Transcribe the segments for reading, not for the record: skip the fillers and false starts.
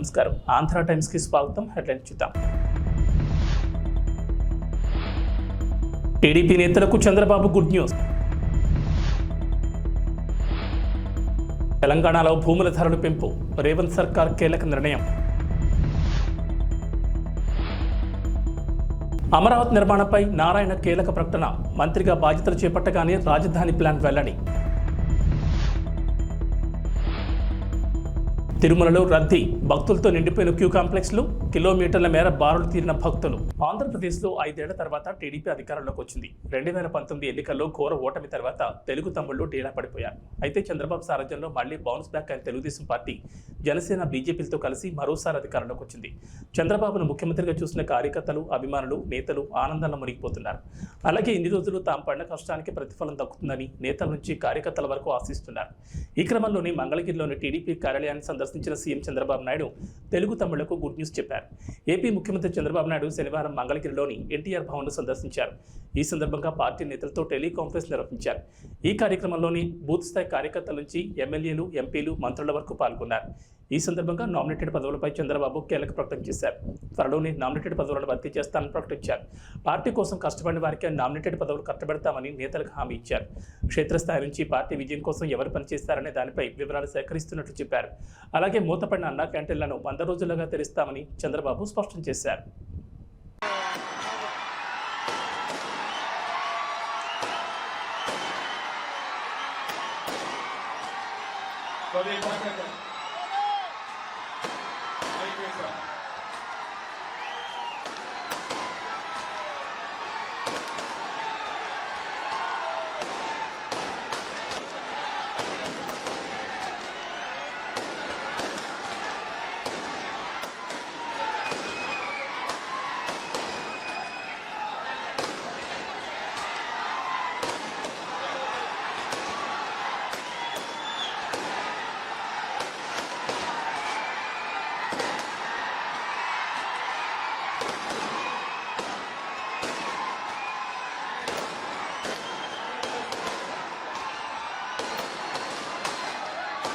నమస్కారం ఆంధ్ర టైమ్స్ కి స్వాగతం. హెడ్లైన్స్ చూద్దాం. టీడీపీ నేతలకు చంద్రబాబు గుడ్ న్యూస్. తెలంగాణలో భూముల ధరలు పెంపు, రేవంత్ సర్కార్ కీలక నిర్ణయం. అమరావతి నిర్మాణంపై నారాయణ కీలక ప్రకటన, మంత్రిగా బాధ్యతలు చేపట్టగానే రాజధాని ప్లాన్ వెల్లడి. తిరుమలలో రద్దీ, భక్తులతో నిండిపోయిన క్యూ కాంప్లెక్స్లు, కిలోమీటర్ల మేర బారులు తీరిన భక్తులు. ఆంధ్రప్రదేశ్లో 5 ఏళ్ల తర్వాత టీడీపీ అధికారంలోకి వచ్చింది. 2019 ఎన్నికల్లో ఘోర ఓటమి తర్వాత తెలుగు తమ్ముళ్లు డీలా పడిపోయారు. అయితే చంద్రబాబు సారథ్యంలో మళ్లీ బౌన్స్ బ్యాక్ అయిన తెలుగుదేశం పార్టీ జనసేన బీజేపీలతో కలిసి మరోసారి అధికారంలోకి వచ్చింది. చంద్రబాబును ముఖ్యమంత్రిగా చూసిన కార్యకర్తలు, అభిమానులు, నేతలు ఆనందంలో మునిగిపోతున్నారు. అలాగే ఇన్ని రోజులు తాము పడిన కష్టానికి ప్రతిఫలం దక్కుతుందని నేతల నుంచి కార్యకర్తల వరకు ఆశిస్తున్నారు. ఈ క్రమంలోనే మంగళగిరిలోని టీడీపీ కార్యాలయాన్ని సందర్శించిన సీఎం చంద్రబాబు నాయుడు తెలుగు తమ్ముళ్లకు గుడ్ న్యూస్ చెప్పారు. ఏపీ ముఖ్యమంత్రి చంద్రబాబు నాయుడు శనివారం మంగళగిరిలోని ఎన్టీఆర్ భవన్ను సందర్శించారు. ఈ సందర్భంగా పార్టీ నేతలతో టెలికాన్ఫరెన్స్ నిర్వహించారు. ఈ కార్యక్రమంలోని బూత్ స్థాయి కార్యకర్తల నుంచి ఎమ్మెల్యేలు, ఎంపీలు, మంత్రుల వరకు పాల్గొన్నారు. ఈ సందర్భంగా నామినేటెడ్ పదవులపై చంద్రబాబు కీలక ప్రకటన చేశారు. త్వరలోనే నామినేటెడ్ పదవులను భర్తీ చేస్తానని ప్రకటించారు. పార్టీ కోసం కష్టపడిన వారికి నామినేటెడ్ పదవులు కట్టబెడతామని నేతలకు హామీ ఇచ్చారు. క్షేత్రస్థాయి నుంచి పార్టీ విజయం కోసం ఎవరు పనిచేస్తారనే దానిపై వివరాలు సేకరిస్తున్నట్లు చెప్పారు. అలాగే మూతపడిన అన్నా క్యాంటీన్లను 100 రోజులుగా తెరుస్తామని చంద్రబాబు స్పష్టం చేశారు.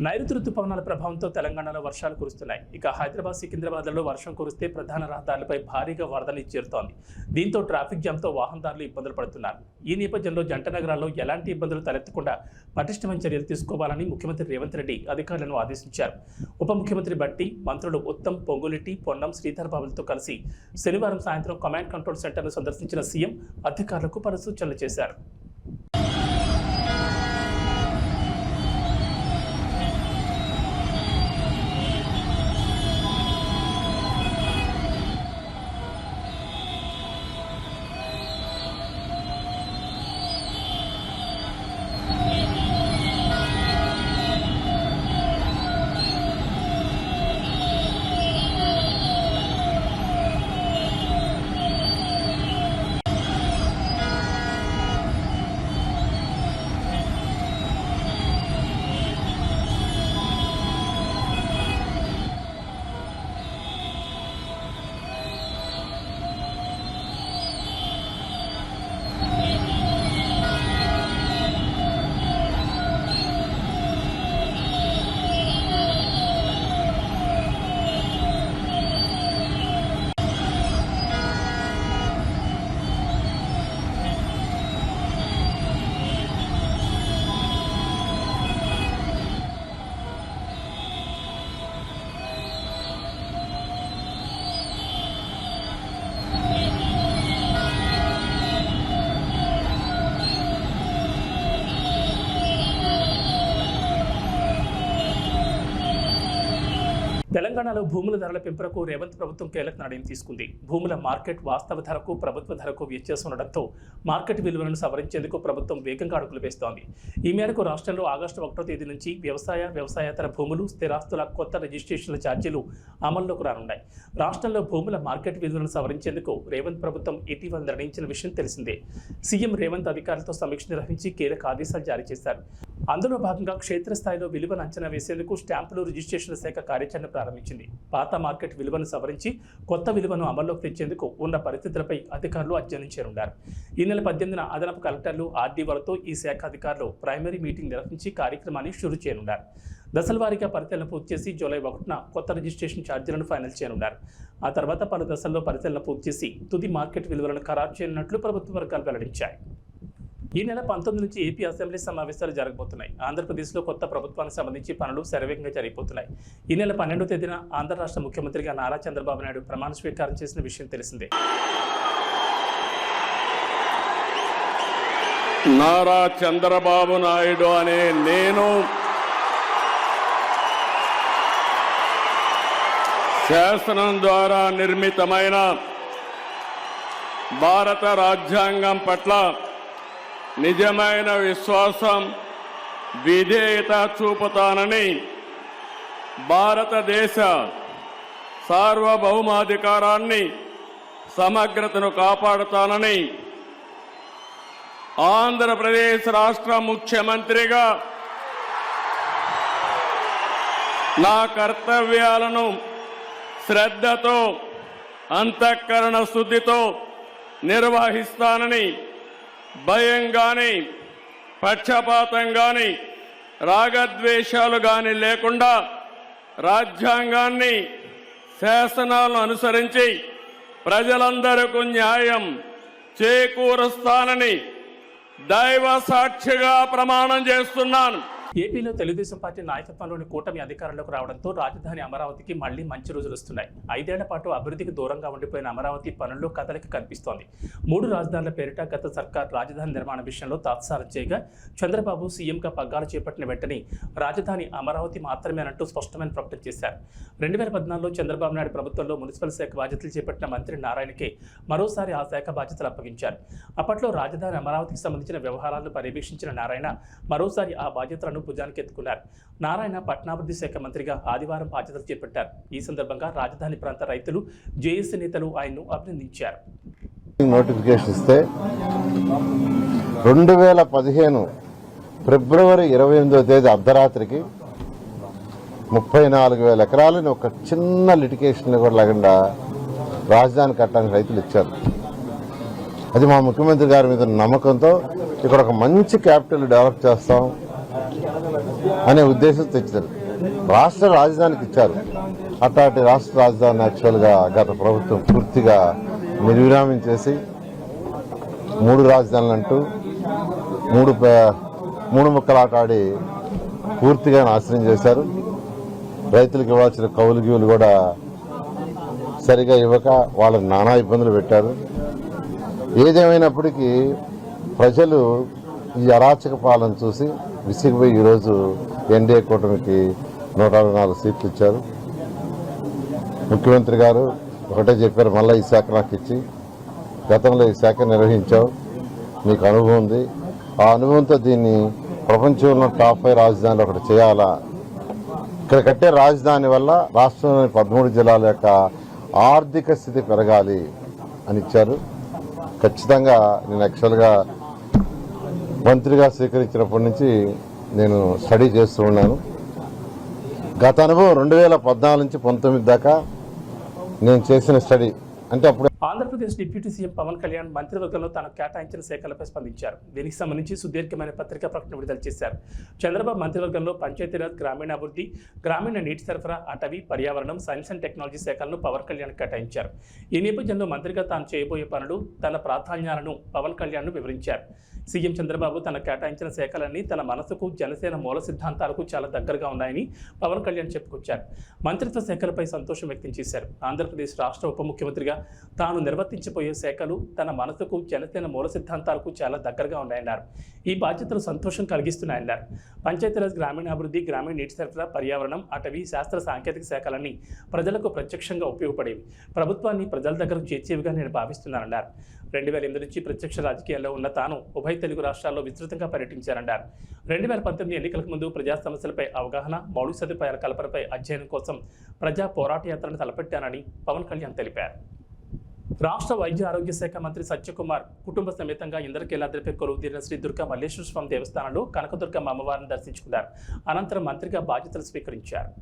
నైరుతి రుతుపవనాల ప్రభావంతో తెలంగాణలో వర్షాలు కురుస్తున్నాయి. ఇక హైదరాబాద్, సికింద్రాబాద్లలో వర్షం కురిస్తే ప్రధాన రహదారులపై భారీగా వరదలు చేరుతోంది. దీంతో ట్రాఫిక్ జామ్తో వాహనదారులు ఇబ్బందులు పడుతున్నారు. ఈ నేపథ్యంలో జంట నగరాల్లో ఎలాంటి ఇబ్బందులు తలెత్తకుండా పటిష్టమైన చర్యలు తీసుకోవాలని ముఖ్యమంత్రి రేవంత్ రెడ్డి అధికారులను ఆదేశించారు. ఉప ముఖ్యమంత్రి బట్టి, మంత్రులు ఉత్తమ్, పొంగులెట్టి, పొన్నం, శ్రీధర్ బాబులతో కలిసి శనివారం సాయంత్రం కమాండ్ కంట్రోల్ సెంటర్ను సందర్శించిన సీఎం అధికారులకు పలు సూచనలు చేశారు. తెలంగాణలో భూముల ధరల పెంపునకు రేవంత్ ప్రభుత్వం కీలక నిర్ణయం తీసుకుంది. భూముల మార్కెట్ వాస్తవ ధరకు, ప్రభుత్వ ధరకు వ్యత్యాసం ఉండడంతో మార్కెట్ విలువలను సవరించేందుకు ప్రభుత్వం వేగంగా అడుగులు వేస్తోంది. ఈ మేరకు రాష్ట్రంలో ఆగస్టు 1వ తేదీ నుంచి వ్యవసాయేతర భూములు, స్థిరాస్తుల కొత్త రిజిస్ట్రేషన్ల ఛార్జీలు అమల్లోకి రానున్నాయి. రాష్ట్రంలో భూముల మార్కెట్ విలువలను సవరించేందుకు రేవంత్ ప్రభుత్వం ఇటీవల నిర్ణయించిన విషయం తెలిసిందే. సీఎం రేవంత్ అధికారులతో సమీక్ష నిర్వహించి కీలక ఆదేశాలు జారీ చేశారు. అందులో భాగంగా క్షేత్రస్థాయిలో విలువను అంచనా వేసేందుకు స్టాంపులు, రిజిస్ట్రేషన్ల శాఖ కార్యాచరణ ప్రారంభించింది. ప్రారంభించింది. పాత మార్కెట్ విలువను సవరించి కొత్త విలువను అమల్లోకి తెచ్చేందుకు ఉన్న పరిస్థితులపై అధికారులు అధ్యయనం చేయనున్నారు. ఈ నెల 18న అదనపు కలెక్టర్లు, ఆర్డీఓలతో ఈ శాఖ అధికారులు ప్రైమరీ మీటింగ్ నిర్వహించి కార్యక్రమాన్ని షురూ చేయనున్నారు. దశల వారీగా పరిశీలన పూర్తి చేసి జూలై 1న కొత్త రిజిస్ట్రేషన్ ఛార్జీలను ఫైనల్ చేయనున్నారు. ఆ తర్వాత పలు దశల్లో పరిశీలన పూర్తి చేసి తుది మార్కెట్ విలువలను ఖరారు చేయనున్నట్లు ప్రభుత్వ వర్గాలు వెల్లడించాయి. ఈ నెల 19 నుంచి ఏపీ అసెంబ్లీ సమావేశాలు జరగబోతున్నాయి. ఆంధ్రప్రదేశ్లో కొత్త ప్రభుత్వానికి సంబంధించి పనులు శరవేగంగా జరిగిపోతున్నాయి. ఈ నెల 12వ తేదీన ఆంధ్ర రాష్ట్ర ముఖ్యమంత్రిగా నారా చంద్రబాబు నాయుడు ప్రమాణ స్వీకారం చేసిన విషయం తెలిసిందే. నారా చంద్రబాబు నాయుడు అనే నేను శాసనం ద్వారా నిర్మితమైన భారత రాజ్యాంగం పట్ల నిజమైన విశ్వాసం, విధేయత చూపుతానని, భారతదేశ సార్వభౌమాధికారాన్ని, సమగ్రతను కాపాడుతానని ఆంధ్రప్రదేశ్ రాష్ట్ర ముఖ్యమంత్రిగా నా కర్తవ్యాలను శ్రద్ధతో, అంతఃకరణ శుద్ధితో నిర్వహిస్తానని, భయం గాని, పక్షపాతం గాని, రాగద్వేషాలు గాని లేకుండా రాజ్యాంగాన్ని, శాసనాలను అనుసరించి ప్రజలందరికీ న్యాయం చేకూరుస్తానని దైవ సాక్షిగా ప్రమాణం చేస్తున్నాను. ఏపీలో తెలుగుదేశం పార్టీ నాయకత్వంలోని కూటమి అధికారంలోకి రావడంతో రాజధాని అమరావతికి మళ్లీ మంచి రోజులు వస్తున్నాయి. 5 ఏళ్ల పాటు అభివృద్ధికి దూరంగా ఉండిపోయిన అమరావతి పనుల్లో కదలిక కనిపిస్తోంది. 3 రాజధానుల పేరిట గత సర్కార్ రాజధాని నిర్మాణ విషయంలో తాత్సారం చేయగా చంద్రబాబు సీఎంగా పగ్గాలు చేపట్టిన వెంటనే రాజధాని అమరావతి మాత్రమేనంటూ స్పష్టమైన ప్రకటన చేశారు. 2014లో చంద్రబాబు నాయుడు ప్రభుత్వంలో మున్సిపల్ శాఖ బాధ్యతలు చేపట్టిన మంత్రి నారాయణకే మరోసారి ఆ శాఖ బాధ్యతలు అప్పగించారు. అప్పట్లో రాజధాని అమరావతికి సంబంధించిన వ్యవహారాలను పర్యవేక్షించిన నారాయణ మరోసారి ఆ బాధ్యతలను భుజానికి ఎత్తుకున్నారు. నారాయణ పట్టణాభివృద్ధి శాఖ మంత్రిగా ఆదివారం బాధ్యతలు చేపట్టారు. ఈ సందర్భంగా రాజధాని ప్రాంత రైతులు, జేఏసీ నేతలు ఆయన్ను అభినందించారు. నోటిఫికేషన్ ఇస్తే 2015 ఫిబ్రవరి 28వ తేదీ అర్ధరాత్రికి 34,000 ఎకరాలని ఒక చిన్న లిటికేషన్ కూడా లేకుండా రాజధాని కట్టడానికి రైతులు ఇచ్చారు. అది మా ముఖ్యమంత్రి గారి మీద నమ్మకంతో ఇక్కడ ఒక మంచి క్యాపిటల్ డెవలప్ చేస్తాం అనే ఉద్దేశం తెచ్చారు. రాష్ట్ర రాజధానికి ఇచ్చారు. అట్లాంటి రాష్ట్ర రాజధాని యాక్చువల్గా గత ప్రభుత్వం పూర్తిగా నిర్విరామం చేసి 3 రాజధానులు అంటూ మూడు ముక్కలాట ఆడి పూర్తిగా నాశనం చేశారు. రైతులకు ఇవ్వాల్సిన కౌలు గీవులు కూడా సరిగా ఇవ్వక వాళ్ళని నానా ఇబ్బందులు పెట్టారు. ఏదేమైనప్పటికీ ప్రజలు ఈ అరాచక పాలన చూసి విసిగిపోయి ఈరోజు ఎన్డీఏ కూటమికి 164 సీట్లు ఇచ్చారు. ముఖ్యమంత్రి గారు ఒకటే చెప్పారు, మళ్ళీ ఈ శాఖ నాకు ఇచ్చి, గతంలో ఈ శాఖ నిర్వహించావు, నీకు అనుభవం ఉంది, ఆ అనుభవంతో దీన్ని ప్రపంచంలో టాప్ 5 రాజధానిలో ఒకటి చేయాలా, ఇక్కడ కట్టే రాజధాని వల్ల రాష్ట్రంలోని 13 జిల్లాల యొక్క ఆర్థిక స్థితి పెరగాలి అని ఇచ్చారు. ఖచ్చితంగా నేను యాక్చువల్గా మంత్రిగా స్వీకరించినప్పటి నుంచి నేను స్టడీ చేస్తూ ఉన్నాను. గత అనుభవం 2014 నుంచి 19 దాకా నేను చేసిన స్టడీ అంటే అప్పుడు ఆంధ్రప్రదేశ్ డిప్యూటీ సీఎం పవన్ కళ్యాణ్ మంత్రివర్గంలో తనకు కేటాయించిన శాఖలపై స్పందించారు. దీనికి సంబంధించి సుదీర్ఘమైన పత్రికా ప్రకటన విడుదల చేశారు. చంద్రబాబు మంత్రివర్గంలో పంచాయతీరాజ్, గ్రామీణాభివృద్ధి, గ్రామీణ నీటి సరఫరా, అటవీ, పర్యావరణం, సైన్స్ అండ్ టెక్నాలజీ శాఖలను పవన్ కళ్యాణ్ కేటాయించారు. ఈ నేపథ్యంలో మంత్రిగా తాను చేయబోయే పనులు, తన ప్రాధాన్యాలను పవన్ కళ్యాణ్ వివరించారు. సీఎం చంద్రబాబు తన కేటాయించిన శాఖలన్నీ తన మనసుకు, జనసేన మూల సిద్ధాంతాలకు చాలా దగ్గరగా ఉన్నాయని పవన్ కళ్యాణ్ చెప్పుకొచ్చారు. మంత్రిత్వ శాఖలపై సంతోషం వ్యక్తం చేశారు. ఆంధ్రప్రదేశ్ రాష్ట్ర ఉప ముఖ్యమంత్రిగా తాను నిర్వర్తించబోయే శాఖలు తన మనసుకు, జనసేన మూల సిద్ధాంతాలకు చాలా దగ్గరగా ఉన్నాయన్నారు. ఈ బాధ్యతలు సంతోషం కలిగిస్తున్నాయన్నారు. పంచాయతీరాజ్, గ్రామీణాభివృద్ధి, గ్రామీణ నీటి సరఫరా, పర్యావరణం, అటవీ, శాస్త్ర సాంకేతిక శాఖలన్నీ ప్రజలకు ప్రత్యక్షంగా ఉపయోగపడేవి, ప్రభుత్వాన్ని ప్రజల దగ్గరకు చేర్చేవిగా నేను భావిస్తున్నానన్నారు. 2008 నుంచి ప్రత్యక్ష రాజకీయాల్లో ఉన్న తాను ఉభయ తెలుగు రాష్ట్రాల్లో విస్తృతంగా పర్యటించారన్నారు. 2019 ఎన్నికలకు ముందు ప్రజా సమస్యలపై అవగాహన, మౌలిక సదుపాయాల కల్పనపై అధ్యయనం కోసం ప్రజా పోరాట యాత్రను తలపెట్టానని పవన్ కళ్యాణ్ తెలిపారు. రాష్ట్ర వైద్య ఆరోగ్య శాఖ మంత్రి సత్యకుమార్ కుటుంబ సమేతంగా ఇంద్రకీలాద్రిపై కొలువుదీరిన శ్రీ దుర్గా మల్లేశ్వర స్వామి దేవస్థానంలో కనకదుర్గమ్మ అమ్మవారిని దర్శించుకున్నారు. అనంతరం మంత్రిగా బాధ్యతలు స్వీకరించారు.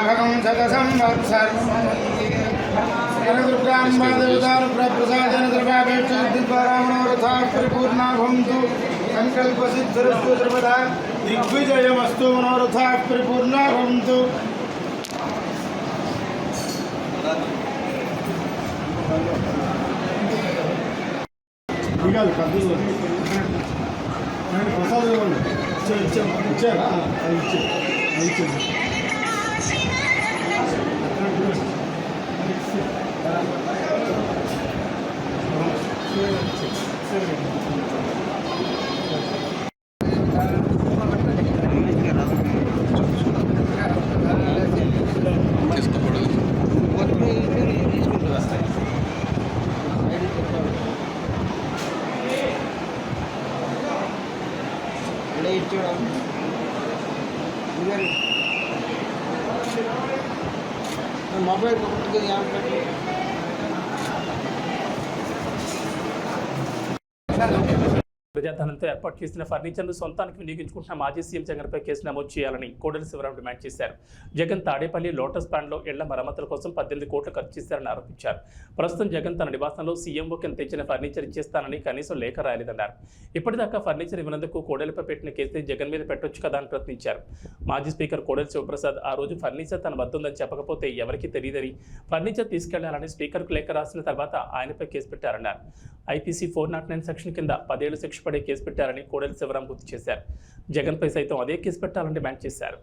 భగం శత సంవత్సర ప్రసాదన ద్రవ్యాపేక్షామణోరథా పరిపూర్ణా భవంతు సంకల్ప సిద్ధిరస్తు సర్వదా దిగ్విజయమస్తు మనోరథా పరిపూర్ణా భవంతు. ప్రసాదం ఇచ్చారా? ఇచ్చారు. మొబైల్ ప్రజాధనంతో ఏర్పాటు చేసిన ఫర్నిచర్ను సొంతానికి వినియోగించుకుంటున్న మాజీ సీఎం జగన్పై కేసు నమోదు చేయాలని కోడెల శివరాం డిమాండ్ చేశారు. జగన్ తాడేపల్లి లోటస్ ప్లాంట్లో ఇళ్ల మరమ్మతుల కోసం 18 కోట్లు ఖర్చు చేశారని ఆరోపించారు. ప్రస్తుతం జగన్ తన నివాసంలో సీఎంఓ కింద తెచ్చిన ఫర్నిచర్ ఇచ్చేస్తానని కనీసం లేఖ రాయలేదన్నారు. ఇప్పటిదాకా ఫర్నిచర్ ఇవ్వనందుకు కోడెలపై పెట్టిన కేసుని జగన్ మీద పెట్టొచ్చు కదా అని ప్రశ్నించారు. మాజీ స్పీకర్ కోడెల శివప్రసాద్ ఆ రోజు ఫర్నిచర్ తన వద్ద ఉందని చెప్పకపోతే ఎవరికీ తెలియదని, ఫర్నిచర్ తీసుకెళ్లాలని స్పీకర్కు లేఖ రాసిన తర్వాత ఆయనపై కేసు పెట్టారన్నారు. ఐపీసీ 409 సెక్షన్ కింద 10 ఏళ్లు శిక్ష పడే కేసు పెట్టారని కోడెల శివరాం గుర్తు చేశారు. జగన్పై సైతం అదే కేసు పెట్టాలని డిమాండ్ చేశారు.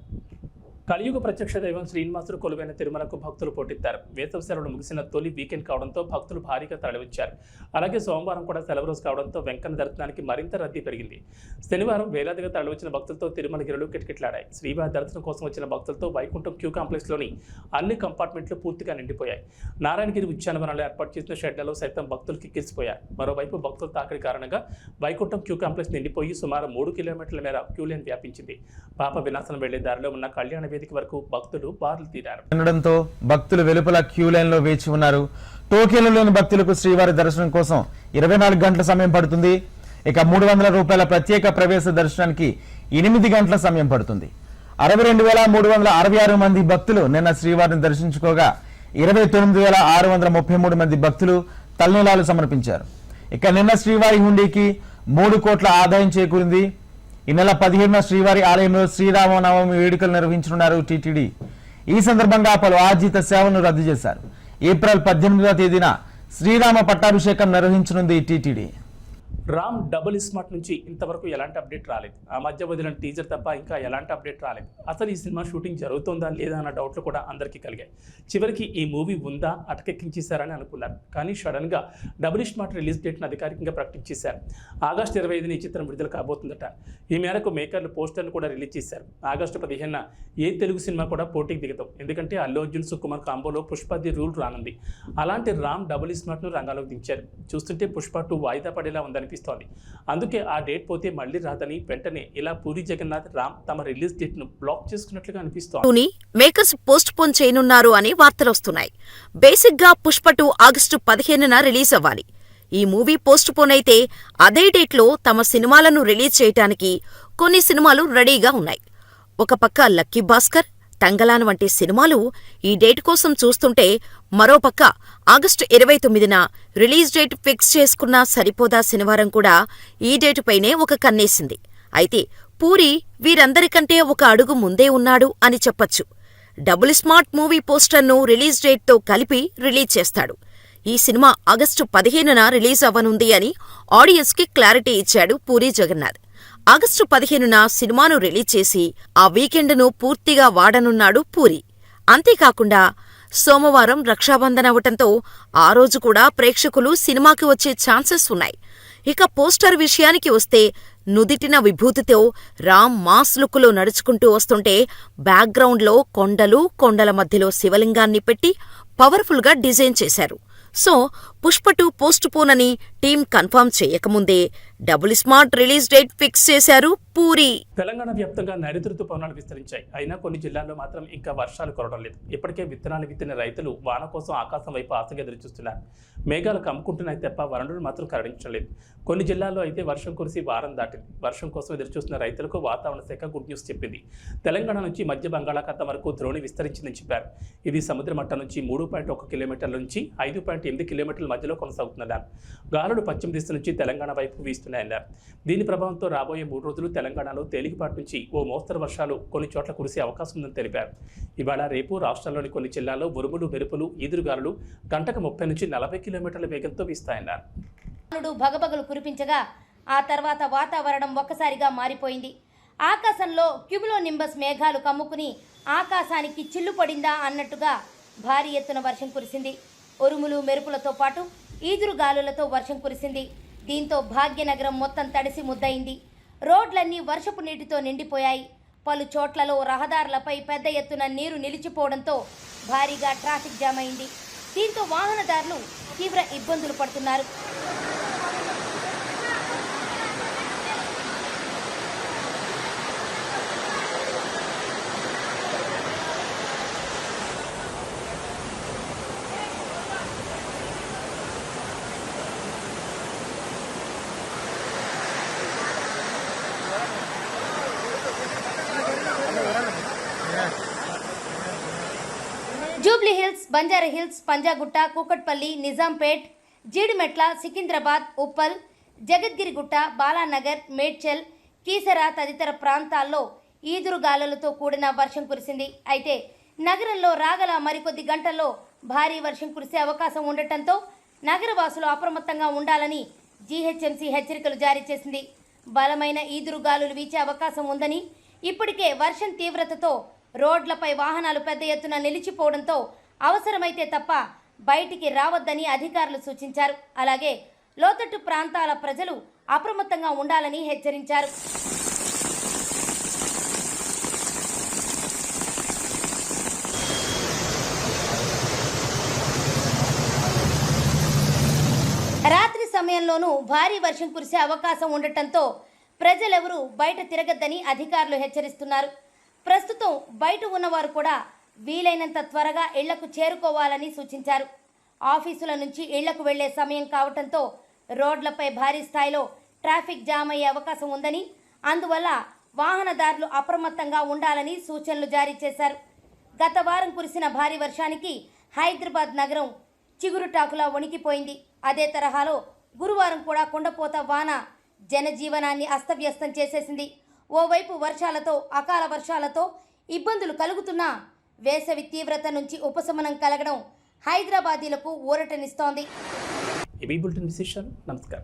కలియుగ ప్రత్యక్ష దైవం శ్రీనివాసుడు కొలువైన తిరుమలకు భక్తులు పోటెత్తారు. వేసవి సెలవులు ముగిసిన తొలి వీకెండ్ కావడంతో భక్తులు భారీగా తరలివచ్చారు. అలాగే సోమవారం కూడా సెలవు రోజు కావడంతో వెంకన్న దర్శనానికి మరింత రద్దీ పెరిగింది. శనివారం వేలాదిగా తరలివచ్చిన భక్తులతో తిరుమల గిరులు కిటకిటలాడాయి. శ్రీవారి దర్శనం కోసం వచ్చిన భక్తులతో వైకుంఠం క్యూ కాంప్లెక్స్లోని అన్ని కంపార్ట్మెంట్లు పూర్తిగా నిండిపోయాయి. నారాయణగిరి ఉద్యానవనంలో ఏర్పాటు చేసిన షెడ్లలో సైతం భక్తులు కిక్కిరిసిపోయారు. మరోవైపు భక్తుల తాకిడి కారణంగా వైకుంఠం క్యూ కాంప్లెక్స్ నిండిపోయి సుమారు 3 కిలోమీటర్ల మేర క్యూ లైన్ వ్యాపించింది. పాప వినాశనం వెళ్లే దారిలో ఉన్న కళ్యాణ వేదిక వరకు భక్తులు బారులు తీరారు. ఉండడంతో భక్తులు వెలుపల క్యూ లైన్ లో వేచి ఉన్నారు. టోకెన్లు లేని భక్తులకు శ్రీవారి దర్శనం కోసం 24 గంటల సమయం పడుతుంది. ఇక 300 రూపాయల ప్రత్యేక ప్రవేశ దర్శనానికి 8 గంటల సమయం పడుతుంది. 62,366 మంది భక్తులు నిన్న శ్రీవారిని దర్శించుకోగా 29,633 మంది భక్తులు తలనీలాలు సమర్పించారు. ఇక నిన్న శ్రీవారి హుండీకి 3 కోట్ల ఆదాయం చేకూరింది. ఈ నెల 17న శ్రీవారి ఆలయంలో శ్రీరామనవమి వేడుకలు నిర్వహించనున్నారు టీటీడీ. ఈ సందర్భంగా పలు ఆర్జిత సేవలను రద్దు చేశారు. ఏప్రిల్ 18వ తేదీన శ్రీరామ పట్టాభిషేకం నిర్వహించనుంది టీటీడీ. రామ్ డబుల్ స్మార్ట్ నుంచి ఇంతవరకు ఎలాంటి అప్డేట్ రాలేదు. ఆ మధ్య వదిలిన టీజర్ తప్ప ఇంకా ఎలాంటి అప్డేట్ రాలేదు. అసలు ఈ సినిమా షూటింగ్ జరుగుతుందా లేదా అన్న డౌట్లు కూడా అందరికీ కలిగాయి. చివరికి ఈ మూవీ ఉందా అటకెక్కించేశారని అనుకున్నారు. కానీ సడన్గా డబుల్ స్మార్ట్ రిలీజ్ డేట్ను అధికారికంగా ప్రకటించేశారు. ఆగస్టు 25న ఈ చిత్రం విడుదల కాబోతుందట. ఈ మేరకు మేకర్లు పోస్టర్లు కూడా రిలీజ్ చేశారు. ఆగస్టు 15న ఏ తెలుగు సినిమా కూడా పోటీకి దిగుతాం. ఎందుకంటే అల్లు అర్జున్ సుకుమార్ కాంబోలో పుష్పది రూల్ రానుంది. అలాంటి రామ్ డబుల్ స్మార్ట్ను రంగాలోకి దించారు. చూస్తుంటే పుష్ప 2 వాయిదా పడేలా ఉందని అందుకే ఆ డేట్ పోతే మళ్ళీ రాదని వెంటనే ఇలా పూరి జగన్నాథ్ రామ్ తమ రిలీజ్ డేట్ ను బ్లాక్ చేసుకున్నట్లుగా అనిపిస్తోంది. మేకర్స్ పోస్ట్ పోన్ చేయనున్నారు అని వార్తలొస్తున్నాయి. బేసిక్ గా పుష్ప 2 ఆగస్టు 15న రిలీజ్ అవ్వాలి. ఈ మూవీ పోస్ట్ పోన్ అయితే అదే డేట్ లో తమ సినిమాలను రిలీజ్ చేయటానికి కొన్ని సినిమాలు రెడీగా ఉన్నాయి. ఒక పక్క లక్కీ భాస్కర్, తంగలాన్ వంటి సినిమాలు ఈ డేట్ కోసం చూస్తుంటే, మరోపక్క ఆగస్టు 29న రిలీజ్ డేట్ ఫిక్స్ చేసుకున్నా సరిపోదా శనివారం కూడా ఈ డేటుపైనే ఒక కన్నేసింది. అయితే పూరి వీరందరికంటే ఒక అడుగు ముందే ఉన్నాడు అని చెప్పొచ్చు. డబుల్ స్మార్ట్ మూవీ పోస్టర్ను రిలీజ్ డేట్తో కలిపి రిలీజ్ చేస్తాడు. ఈ సినిమా ఆగస్టు 15న రిలీజ్ అవ్వనుంది అని ఆడియన్స్కి క్లారిటీ ఇచ్చాడు పూరి జగన్నాథ్. ఆగస్టు 15న సినిమాను రిలీజ్ చేసి ఆ వీకెండ్ను పూర్తిగా వాడనున్నాడు పూరి. అంతేకాకుండా సోమవారం రక్షాబంధన్ అవటంతో ఆ రోజు కూడా ప్రేక్షకులు సినిమాకి వచ్చే ఛాన్సెస్ ఉన్నాయి. ఇక పోస్టర్ విషయానికి వస్తే నుదిటిన విభూతితో రామ్ మాస్ లుక్కులో నడుచుకుంటూ వస్తుంటే బ్యాక్గ్రౌండ్లో కొండలు, కొండల మధ్యలో శివలింగాన్ని పెట్టి పవర్ఫుల్గా డిజైన్ చేశారు. సో పుష్ప 2 పోస్ట్ పోన్ అని టీం కన్ఫర్మ్ చేయకముందే double smart release date fix చేశారు పూరి. తెలంగాణ వ్యాప్తంగా నైరుతి రుతుపవనాలు విస్తరించాయి. అయినా కొన్ని జిల్లాల్లో మాత్రం ఇంకా వర్షాలు కురవడం లేదు. ఇప్పటికే విత్తనాలు విత్తిన రైతులు వాన కోసం ఆకాశం వైపు ఆశగా ఎదురుచూస్తున్నారు. మేఘాలు కమ్ముకుంటున్నాయి తప్ప వరుణులు మాత్రం కరడించడం లేదు. కొన్ని జిల్లాల్లో అయితే వర్షం కురిసి వారం దాటింది. వర్షం కోసం ఎదురుచూస్తున్న రైతులకు వాతావరణ శాఖ గుడ్ న్యూస్ చెప్పింది. తెలంగాణ నుంచి మధ్య బంగాళాఖాతం వరకు ద్రోణి విస్తరించిందని చెప్పారు. ఇది సముద్ర మట్టం నుంచి 3.1 కిలోమీటర్ల నుంచి 5.8 కిలోమీటర్ల మధ్యలో కొనసాగుతుందన్నారు. గాలులు పశ్చిమ దిశ నుంచి తెలంగాణ వైపు వీస్తున్నాయన్నారు. దీని ప్రభావంతో రాబోయే 3 రోజులు తెలంగాణలో తేలికపాటి నుంచి ఓ మోస్తరు వర్షాలు కొన్ని చోట్ల కురిసే అవకాశం ఉందని తెలిపారు. ఇవాళ రేపు రాష్ట్రంలోని కొన్ని జిల్లాల్లో ఉరుములు, మెరుపులు, ఈదురుగాలులు గంటకు 30 నుంచి 40 కిలోమీటర్ల వేగంతో వీస్తాయన్నారు. భగభగలు కురిపించగా ఆ తర్వాత వాతావరణం ఒక్కసారిగా మారిపోయింది. ఆకాశంలో క్యూములోనింబస్ మేఘాలు కమ్ముకుని ఆకాశానికి చిల్లు పడిందా అన్నట్టుగా భారీ ఎత్తున వర్షం కురిసింది. ఉరుములు, మెరుపులతో పాటు ఈదురుగాలులతో వర్షం కురిసింది. దీంతో భాగ్యనగరం మొత్తం తడిసి ముద్దయింది. రోడ్లన్నీ వర్షపు నీటితో నిండిపోయాయి. పలు చోట్లలో రహదారులపై పెద్ద ఎత్తున నీరు నిలిచిపోవడంతో భారీగా ట్రాఫిక్ జామ్ అయింది. దీంతో వాహనదారులు తీవ్ర ఇబ్బందులు పడుతున్నారు. Jubilee hills, Banjara hills, Panjagutta, Kukatpally, Nizampet, Jeedimetla, Secunderabad, Uppal, Jagadgirigutta, Balanagar, Medchal, Keesara తదితర ప్రాంతాల్లో ఈదురుగాలులతో కూడిన వర్షం కురిసింది. అయితే నగరంలో రాగల మరికొద్ది గంటల్లో భారీ వర్షం కురిసే అవకాశం ఉండటంతో నగరవాసులు అప్రమత్తంగా ఉండాలని జీహెచ్ఎంసీ హెచ్చరికలు జారీ చేసింది. బలమైన ఈదురుగాలులు వీచే అవకాశం ఉందని, ఇప్పటికే వర్షం తీవ్రతతో రోడ్లపై వాహనాలు పెద్ద ఎత్తున నిలిచిపోవడంతో అవసరమైతే తప్ప బయటికి రావద్దని అధికారులు సూచించారు. అలాగే లోతట్టు ప్రాంతాల ప్రజలు అప్రమత్తంగా ఉండాలని హెచ్చరించారు. రాత్రి సమయంలోనూ భారీ వర్షం కురిసే అవకాశం ఉండటంతో ప్రజలెవరూ బయట తిరగద్దని అధికారులు హెచ్చరిస్తున్నారు. ప్రస్తుతం బయట ఉన్నవారు కూడా వీలైనంత త్వరగా ఇళ్లకు చేరుకోవాలని సూచించారు. ఆఫీసుల నుంచి ఇళ్లకు వెళ్లే సమయం కావడంతో రోడ్లపై భారీ స్థాయిలో ట్రాఫిక్ జామ్ అయ్యే అవకాశం ఉందని, అందువల్ల వాహనదారులు అప్రమత్తంగా ఉండాలని సూచనలు జారీ చేశారు. గత వారం కురిసిన భారీ వర్షానికి హైదరాబాద్ నగరం చిగురుటాకులా వణికిపోయింది. అదే తరహాలో గురువారం కూడా కుండపోత వాన జనజీవనాన్ని అస్తవ్యస్తం చేసేసింది. ఓవైపు వర్షాలతో, అకాల వర్షాలతో ఇబ్బందులు కలుగుతున్నా వేసవి తీవ్రత నుంచి ఉపశమనం కలగడం హైదరాబాదీలకు ఊరటనిస్తోంది. నమస్కారం.